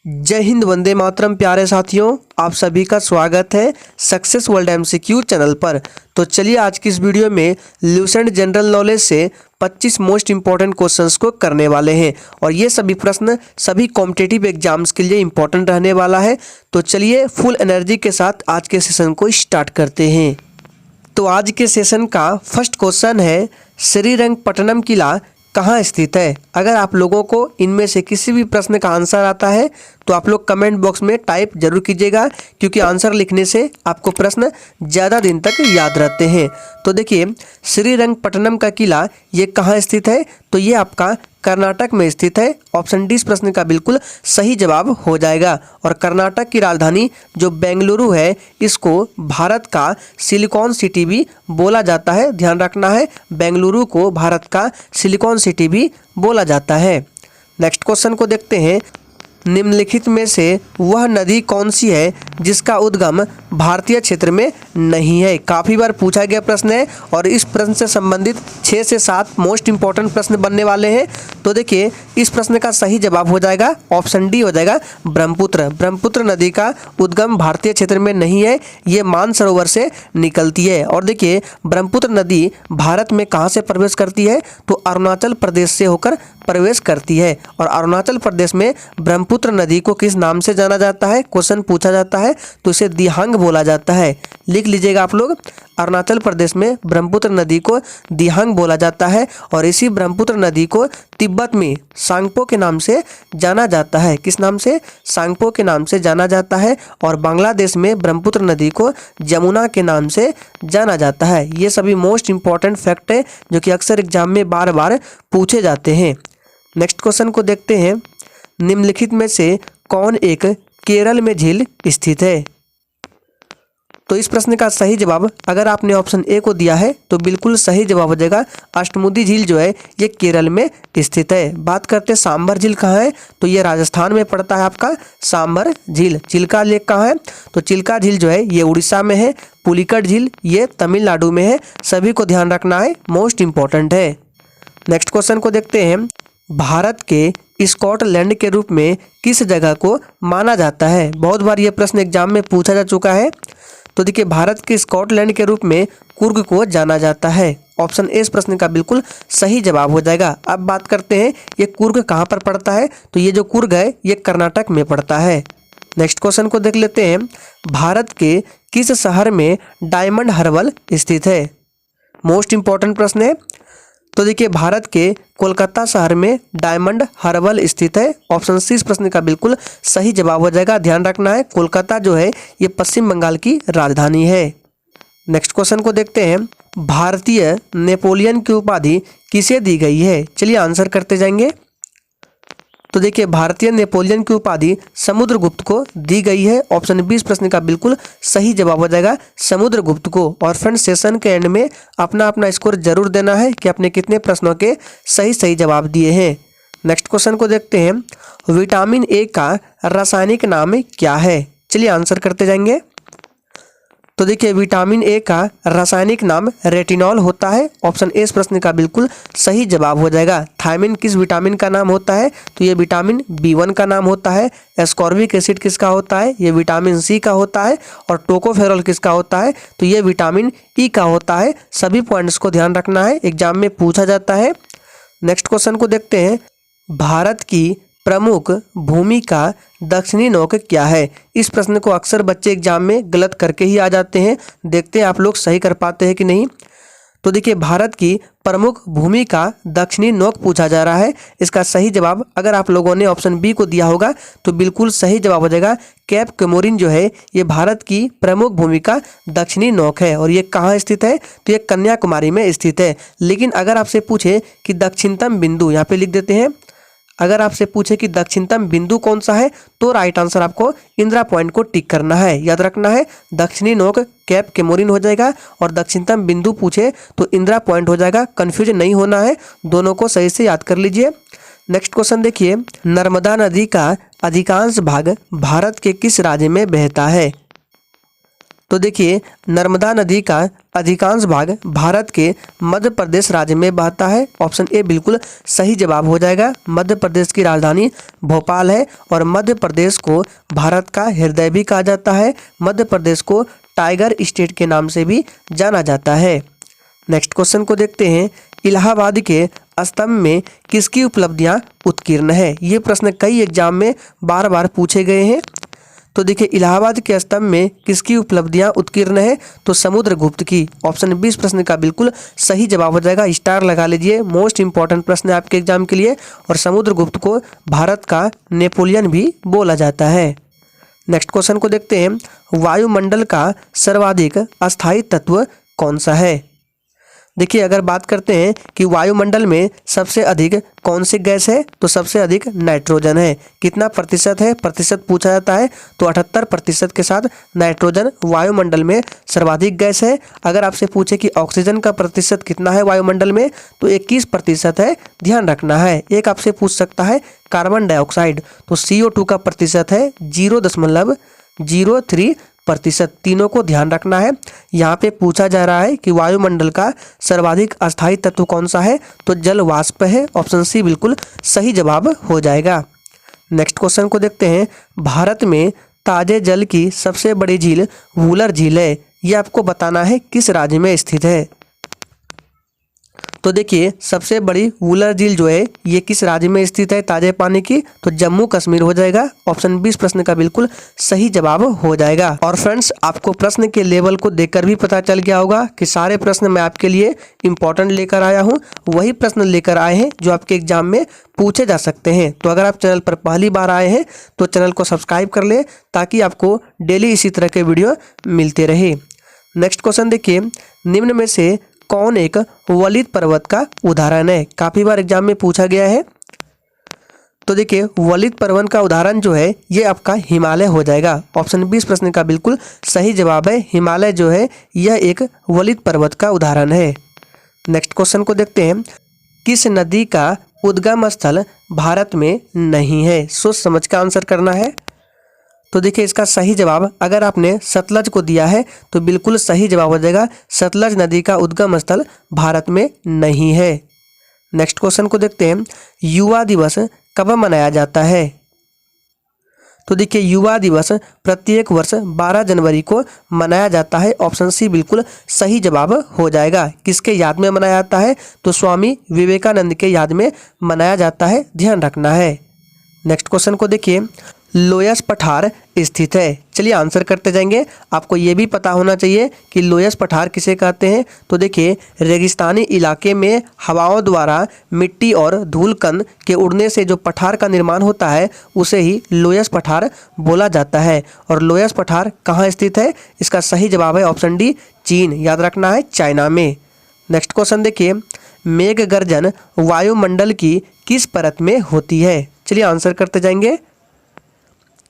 जय हिंद, वंदे मातरम। प्यारे साथियों, आप सभी का स्वागत है सक्सेस वर्ल्ड एमसीक्यू चैनल पर। तो चलिए आज की इस वीडियो में लूसेंट जनरल नॉलेज से 25 मोस्ट इंपॉर्टेंट क्वेश्चंस को करने वाले हैं और ये सभी प्रश्न सभी कॉम्पिटिटिव एग्जाम्स के लिए इंपॉर्टेंट रहने वाला है। तो चलिए फुल एनर्जी के साथ आज के सेशन को स्टार्ट करते हैं। तो आज के सेशन का फर्स्ट क्वेश्चन है, श्रीरंगपट्टनम किला कहाँ स्थित है? अगर आप लोगों को इनमें से किसी भी प्रश्न का आंसर आता है तो आप लोग कमेंट बॉक्स में टाइप जरूर कीजिएगा, क्योंकि आंसर लिखने से आपको प्रश्न ज़्यादा दिन तक याद रहते हैं। तो देखिए, श्रीरंगपट्टनम का किला ये कहाँ स्थित है? तो ये आपका कर्नाटक में स्थित है। ऑप्शन डी इस प्रश्न का बिल्कुल सही जवाब हो जाएगा। और कर्नाटक की राजधानी जो बेंगलुरु है, इसको भारत का सिलिकॉन सिटी भी बोला जाता है। ध्यान रखना है, बेंगलुरु को भारत का सिलिकॉन सिटी भी बोला जाता है। नेक्स्ट क्वेश्चन को देखते हैं, निम्नलिखित में से वह नदी कौन सी है जिसका उद्गम भारतीय क्षेत्र में नहीं है? काफ़ी बार पूछा गया प्रश्न है और इस प्रश्न से संबंधित 6 से 7 मोस्ट इंपॉर्टेंट प्रश्न बनने वाले हैं। तो देखिए, इस प्रश्न का सही जवाब हो जाएगा ऑप्शन डी हो जाएगा ब्रह्मपुत्र। ब्रह्मपुत्र नदी का उद्गम भारतीय क्षेत्र में नहीं है, ये मानसरोवर से निकलती है। और देखिए, ब्रह्मपुत्र नदी भारत में कहाँ से प्रवेश करती है? तो अरुणाचल प्रदेश से होकर प्रवेश करती है। और अरुणाचल प्रदेश में ब्रह्मपुत्र नदी को किस नाम से जाना जाता है? क्वेश्चन पूछा जाता है तो इसे दिहांग बोला जाता है। लिख लीजिएगा आप लोग, अरुणाचल प्रदेश में ब्रह्मपुत्र नदी को दिहांग बोला जाता है। और इसी ब्रह्मपुत्र नदी को तिब्बत में सांगपो के नाम से जाना जाता है। किस नाम से? सांगपो के नाम से जाना जाता है। और बांग्लादेश में ब्रह्मपुत्र नदी को जमुना के नाम से जाना जाता है। ये सभी मोस्ट इंपॉर्टेंट फैक्ट है जो कि अक्सर एग्जाम में बार बार पूछे जाते हैं। नेक्स्ट क्वेश्चन को देखते हैं, निम्नलिखित में से कौन एक केरल में झील स्थित है? तो इस प्रश्न का सही जवाब अगर आपने ऑप्शन ए को दिया है तो बिल्कुल सही जवाब हो जाएगा। अष्टमुदी झील जो है ये केरल में स्थित है। बात करते हैं सांभर झील कहाँ है? तो ये राजस्थान में पड़ता है आपका सांभर झील। चिल्का लेक कहाँ है? तो चिल्का झील जो है ये उड़ीसा में है। पुलिकट झील ये तमिलनाडु में है। सभी को ध्यान रखना है, मोस्ट इंपॉर्टेंट है। नेक्स्ट क्वेश्चन को देखते हैं, भारत के स्कॉटलैंड के रूप में किस जगह को माना जाता है? बहुत बार ये प्रश्न एग्जाम में पूछा जा चुका है। तो देखिए, भारत के स्कॉटलैंड के रूप में कुर्ग को जाना जाता है। ऑप्शन ए इस प्रश्न का बिल्कुल सही जवाब हो जाएगा। अब बात करते हैं, ये कुर्ग कहाँ पर पड़ता है? तो ये जो कुर्ग है ये कर्नाटक में पड़ता है। नेक्स्ट क्वेश्चन को देख लेते हैं, भारत के किस शहर में डायमंड हार्बर स्थित है? मोस्ट इंपॉर्टेंट प्रश्न है। तो देखिए, भारत के कोलकाता शहर में डायमंड हार्बर स्थित है। ऑप्शन सी इस प्रश्न का बिल्कुल सही जवाब हो जाएगा। ध्यान रखना है, कोलकाता जो है ये पश्चिम बंगाल की राजधानी है। नेक्स्ट क्वेश्चन को देखते हैं, भारतीय नेपोलियन की उपाधि किसे दी गई है? चलिए आंसर करते जाएंगे। तो देखिए, भारतीय नेपोलियन की उपाधि समुद्रगुप्त को दी गई है। ऑप्शन बी इस प्रश्न का बिल्कुल सही जवाब हो जाएगा, समुद्रगुप्त को। और फ्रेंड, सेशन के एंड में अपना अपना स्कोर जरूर देना है कि आपने कितने प्रश्नों के सही सही जवाब दिए हैं। नेक्स्ट क्वेश्चन को देखते हैं, विटामिन ए का रासायनिक नाम क्या है? चलिए आंसर करते जाएंगे। तो देखिए, विटामिन ए का रासायनिक नाम रेटिनॉल होता है। ऑप्शन ए इस प्रश्न का बिल्कुल सही जवाब हो जाएगा। थायमिन किस विटामिन का नाम होता है? तो ये विटामिन B1 का नाम होता है। एस्कॉर्बिक एसिड किसका होता है? ये विटामिन सी का होता है। और टोकोफेरॉल किसका होता है? तो ये विटामिन ई का होता है। सभी पॉइंट्स को ध्यान रखना है, एग्जाम में पूछा जाता है। नेक्स्ट क्वेश्चन को देखते हैं, भारत की प्रमुख भूमि का दक्षिणी नोक क्या है? इस प्रश्न को अक्सर बच्चे एग्जाम में गलत करके ही आ जाते हैं। देखते हैं आप लोग सही कर पाते हैं कि नहीं। तो देखिए, भारत की प्रमुख भूमि का दक्षिणी नोक पूछा जा रहा है। इसका सही जवाब अगर आप लोगों ने ऑप्शन बी को दिया होगा तो बिल्कुल सही जवाब हो जाएगा। कैप कोमोरिन जो है ये भारत की प्रमुख भूमि का दक्षिणी नोक है। और ये कहाँ स्थित है? तो ये कन्याकुमारी में स्थित है। लेकिन अगर आपसे पूछे कि दक्षिणतम बिंदु, यहाँ पे लिख देते हैं, अगर आपसे पूछे कि दक्षिणतम बिंदु कौन सा है तो राइट आंसर आपको इंदिरा पॉइंट को टिक करना है। याद रखना है, दक्षिणी नोक कैप कोमोरिन हो जाएगा और दक्षिणतम बिंदु पूछे तो इंदिरा पॉइंट हो जाएगा। कंफ्यूज नहीं होना है, दोनों को सही से याद कर लीजिए। नेक्स्ट क्वेश्चन देखिए, नर्मदा नदी का अधिकांश भाग भारत के किस राज्य में बहता है? तो देखिए, नर्मदा नदी का अधिकांश भाग भारत के मध्य प्रदेश राज्य में बहता है। ऑप्शन ए बिल्कुल सही जवाब हो जाएगा। मध्य प्रदेश की राजधानी भोपाल है और मध्य प्रदेश को भारत का हृदय भी कहा जाता है। मध्य प्रदेश को टाइगर स्टेट के नाम से भी जाना जाता है। नेक्स्ट क्वेश्चन को देखते हैं। इलाहाबाद के स्तंभ में किसकी उपलब्धियां उत्कीर्ण है? ये प्रश्न कई एग्जाम में बार बार पूछे गए हैं। तो देखिए, इलाहाबाद के स्तंभ में किसकी उपलब्धियां उत्कीर्ण है? तो समुद्रगुप्त की। ऑप्शन 20 प्रश्न का बिल्कुल सही जवाब हो जाएगा। स्टार लगा लीजिए, मोस्ट इंपॉर्टेंट प्रश्न है आपके एग्जाम के लिए। और समुद्रगुप्त को भारत का नेपोलियन भी बोला जाता है। नेक्स्ट क्वेश्चन को देखते हैं। वायुमंडल का सर्वाधिक अस्थायी तत्व कौन सा है? देखिए, अगर बात करते हैं कि वायुमंडल में सबसे अधिक कौन सी गैस है, तो सबसे अधिक नाइट्रोजन है। कितना प्रतिशत है? प्रतिशत पूछा जाता है, तो 78% के साथ नाइट्रोजन वायुमंडल में सर्वाधिक गैस है। अगर आपसे पूछे कि ऑक्सीजन का प्रतिशत कितना है वायुमंडल में, तो 21% है। ध्यान रखना है। एक आपसे पूछ सकता है कार्बन डाइऑक्साइड, तो CO2 का प्रतिशत है 0.03%। तीनों को ध्यान रखना है। यहाँ पे पूछा जा रहा है कि वायुमंडल का सर्वाधिक अस्थायी तत्व कौन सा है, तो जल वाष्प है। ऑप्शन सी बिल्कुल सही जवाब हो जाएगा। नेक्स्ट क्वेश्चन को देखते हैं। भारत में ताजे जल की सबसे बड़ी झील वूलर झील है। ये आपको बताना है किस राज्य में स्थित है। तो देखिए, सबसे बड़ी वूलर झील जो है ये किस राज्य में स्थित है ताजे पानी की? तो जम्मू कश्मीर हो जाएगा। ऑप्शन 20 प्रश्न का बिल्कुल सही जवाब हो जाएगा। और फ्रेंड्स, आपको प्रश्न के लेवल को देखकर भी पता चल गया होगा कि सारे प्रश्न मैं आपके लिए इंपॉर्टेंट लेकर आया हूँ। वही प्रश्न लेकर आए हैं जो आपके एग्जाम में पूछे जा सकते हैं। तो अगर आप चैनल पर पहली बार आए हैं तो चैनल को सब्सक्राइब कर ले, ताकि आपको डेली इसी तरह के वीडियो मिलते रहे। नेक्स्ट क्वेश्चन देखिए। निम्न में से कौन एक वलित पर्वत का उदाहरण है? काफी बार एग्जाम में पूछा गया है। तो देखिए, वलित पर्वत का उदाहरण जो है ये आपका हिमालय हो जाएगा। ऑप्शन 20 प्रश्न का बिल्कुल सही जवाब है। हिमालय जो है यह एक वलित पर्वत का उदाहरण है। नेक्स्ट क्वेश्चन को देखते हैं। किस नदी का उद्गम स्थल भारत में नहीं है? सोच समझ का आंसर करना है। तो देखिए, इसका सही जवाब अगर आपने सतलज को दिया है तो बिल्कुल सही जवाब हो जाएगा। सतलज नदी का उद्गम स्थल भारत में नहीं है। नेक्स्ट क्वेश्चन को देखते हैं। युवा दिवस कब मनाया जाता है? तो देखिए, युवा दिवस प्रत्येक वर्ष 12 जनवरी को मनाया जाता है। ऑप्शन सी बिल्कुल सही जवाब हो जाएगा। किसके याद में मनाया जाता है? तो स्वामी विवेकानंद के याद में मनाया जाता है। ध्यान रखना है। नेक्स्ट क्वेश्चन को देखिए। लोयस पठार स्थित है। चलिए आंसर करते जाएंगे। आपको ये भी पता होना चाहिए कि लोयस पठार किसे कहते हैं। तो देखिए, रेगिस्तानी इलाके में हवाओं द्वारा मिट्टी और धूल कण के उड़ने से जो पठार का निर्माण होता है उसे ही लोयस पठार बोला जाता है। और लोयस पठार कहाँ स्थित है? इसका सही जवाब है ऑप्शन डी, चीन। याद रखना है, चाइना में। नेक्स्ट क्वेश्चन देखिए। मेघ गर्जन वायुमंडल की किस परत में होती है? चलिए आंसर करते जाएंगे।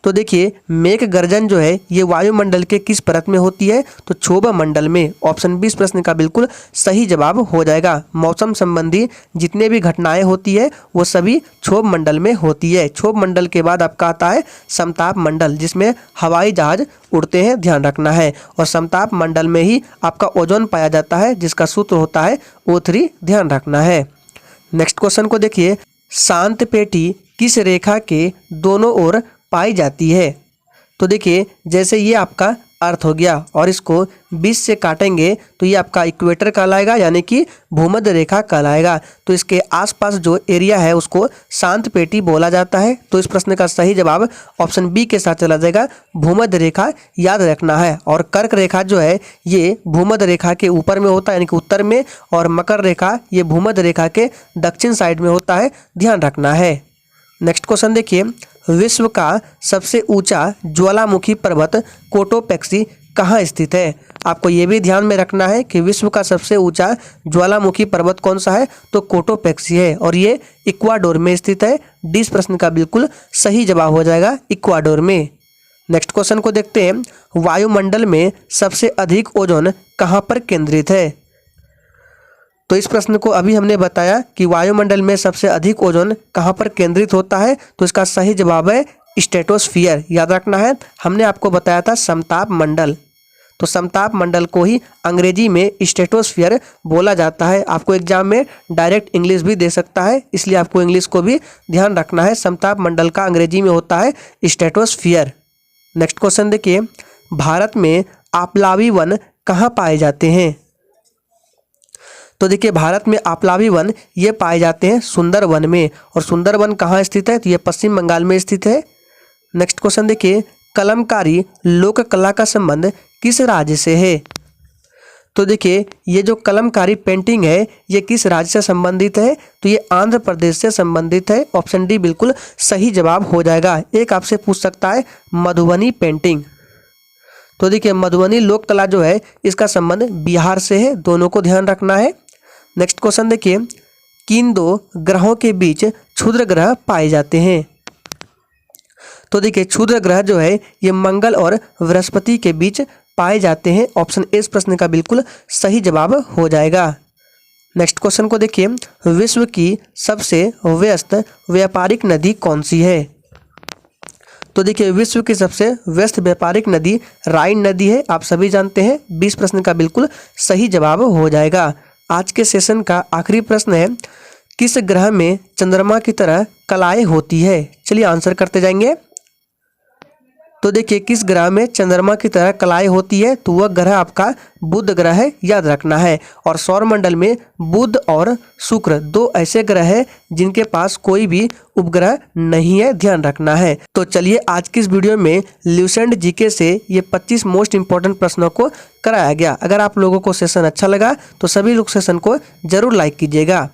तो देखिए, मेघ गर्जन जो है ये वायुमंडल के किस परत में होती है? तो क्षोभ मंडल में। ऑप्शन 20 प्रश्न का बिल्कुल सही जवाब हो जाएगा। मौसम संबंधी जितने भी घटनाएं होती है वो सभी क्षोभ मंडल में होती है। क्षोभ मंडल के बाद आपका आता है समताप मंडल, जिसमें हवाई जहाज उड़ते हैं। ध्यान रखना है। और समताप मंडल में ही आपका ओजोन पाया जाता है, जिसका सूत्र होता है O3। ध्यान रखना है। नेक्स्ट क्वेश्चन को देखिए। शांत पेटी किस रेखा के दोनों ओर पाई जाती है? तो देखिए, जैसे ये आपका अर्थ हो गया और इसको 20 से काटेंगे तो ये आपका इक्वेटर कहलाएगा, यानी कि भूमध्य रेखा कहलाएगा। तो इसके आसपास जो एरिया है उसको शांत पेटी बोला जाता है। तो इस प्रश्न का सही जवाब ऑप्शन बी के साथ चला जाएगा, भूमध्य रेखा। याद रखना है। और कर्क रेखा जो है ये भूमध्य रेखा के ऊपर में होता है, यानी कि उत्तर में। और मकर रेखा ये भूमध्य रेखा के दक्षिण साइड में होता है। ध्यान रखना है। नेक्स्ट क्वेश्चन देखिए। विश्व का सबसे ऊंचा ज्वालामुखी पर्वत कोटोपेक्सी कहाँ स्थित है? आपको ये भी ध्यान में रखना है कि विश्व का सबसे ऊंचा ज्वालामुखी पर्वत कौन सा है? तो कोटोपेक्सी है और ये इक्वाडोर में स्थित है। 20 प्रश्न का बिल्कुल सही जवाब हो जाएगा, इक्वाडोर में। नेक्स्ट क्वेश्चन को देखते हैं। वायुमंडल में सबसे अधिक ओजोन कहाँ पर केंद्रित है? तो इस प्रश्न को अभी हमने बताया कि वायुमंडल में सबसे अधिक ओजोन कहाँ पर केंद्रित होता है। तो इसका सही जवाब है स्ट्रेटोस्फियर। याद रखना है। हमने आपको बताया था समताप मंडल। तो समताप मंडल को ही अंग्रेजी में स्ट्रेटोस्फीयर बोला जाता है। आपको एग्जाम में डायरेक्ट इंग्लिश भी दे सकता है, इसलिए आपको इंग्लिश को भी ध्यान रखना है। समताप मंडल का अंग्रेजी में होता है स्ट्रेटोस्फीयर। नेक्स्ट क्वेश्चन देखिए, भारत में आप्लावी वन कहाँ पाए जाते हैं? तो देखिए भारत में आप्लावी वन ये पाए जाते हैं सुंदरवन में, और सुंदरवन कहाँ स्थित है? तो ये पश्चिम बंगाल में स्थित है। नेक्स्ट क्वेश्चन देखिए, कलमकारी लोक कला का संबंध किस राज्य से है? तो देखिए ये जो कलमकारी पेंटिंग है ये किस राज्य से संबंधित है? तो ये आंध्र प्रदेश से संबंधित है। ऑप्शन डी बिल्कुल सही जवाब हो जाएगा। एक आपसे पूछ सकता है मधुबनी पेंटिंग, तो देखिए मधुबनी लोक कला जो है इसका संबंध बिहार से है, दोनों को ध्यान रखना है। नेक्स्ट क्वेश्चन देखिए, किन दो ग्रहों के बीच क्षुद्र ग्रह पाए जाते हैं? तो देखिए क्षुद्र ग्रह जो है ये मंगल और बृहस्पति के बीच पाए जाते हैं। ऑप्शन ए इस प्रश्न का बिल्कुल सही जवाब हो जाएगा। नेक्स्ट क्वेश्चन को देखिए, विश्व की सबसे व्यस्त व्यापारिक नदी कौन सी है? तो देखिए विश्व की सबसे व्यस्त व्यापारिक नदी राइन नदी है, आप सभी जानते हैं। 20 प्रश्न का बिल्कुल सही जवाब हो जाएगा। आज के सेशन का आखिरी प्रश्न है, किस ग्रह में चंद्रमा की तरह कलाएं होती है? चलिए आंसर करते जाएंगे। तो देखिए किस ग्रह में चंद्रमा की तरह कलाएं होती है? तो वह ग्रह आपका बुध ग्रह है, याद रखना है। और सौरमंडल में बुध और शुक्र दो ऐसे ग्रह हैं जिनके पास कोई भी उपग्रह नहीं है, ध्यान रखना है। तो चलिए आज की इस वीडियो में ल्यूसेंट जीके से ये 25 मोस्ट इंपॉर्टेंट प्रश्नों को कराया गया। अगर आप लोगों को सेशन अच्छा लगा तो सभी लोग सेशन को जरूर लाइक कीजिएगा।